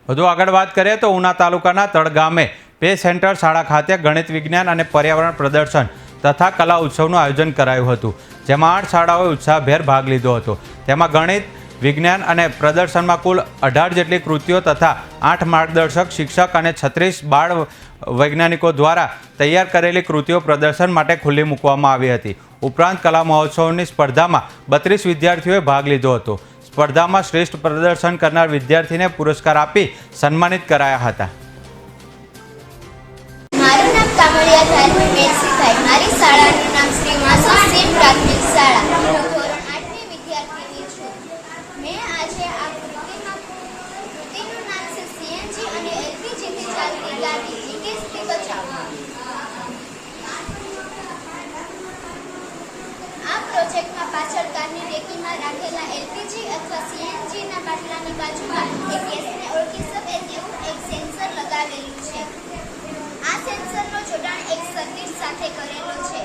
વધુ આગળ વાત કરીએ તો ઉના તાલુકાના તળ ગામે પે સેન્ટર શાળા ખાતે ગણિત વિજ્ઞાન અને પર્યાવરણ પ્રદર્શન તથા કલા ઉત્સવનું આયોજન કરાયું હતું, જેમાં 8 શાળાઓએ ઉત્સાહભેર ભાગ લીધો હતો। તેમાં ગણિત વિજ્ઞાન અને પ્રદર્શનમાં કુલ 18 જેટલી કૃતિઓ તથા 8 માર્ગદર્શક શિક્ષક અને 36 બાળ વૈજ્ઞાનિકો દ્વારા તૈયાર કરેલી કૃતિઓ પ્રદર્શન માટે ખુલ્લી મૂકવામાં આવી હતી। ઉપરાંત કલા મહોત્સવની સ્પર્ધામાં 32 વિદ્યાર્થીઓએ ભાગ લીધો હતો। સ્પર્ધામાં શ્રેષ્ઠ પ્રદર્શન કરનાર વિદ્યાર્થીને પુરસ્કાર આપી સન્માનિત કરાયા હતા। મારું નામ કામળિયા ધાર્મિક મેઘસીભાઈ, મારી શાળાનું નામ શ્રી માસુસી પ્રાથમિક શાળા, ધોરણ 8ની વિદ્યાર્થીની છું। મેં આજે આ કૃતિનું નામ છે સીએનજી અને એલપીજીથી ચાલતી ગાડી જીકેસથી બચાવો। આ પ્રોજેક્ટમાં પાછળ કારની ડેકીમાં રાખેલા એલપીજી અથવા સીએનજીના બાટલાની બાજુમાં એક ગેસને ઓળખી શકે તેવું એક સેન્સર લગાવેલું છે। આ સેન્સરનો જોડાણ એક સર્કિટ સાથે કરેલો છે।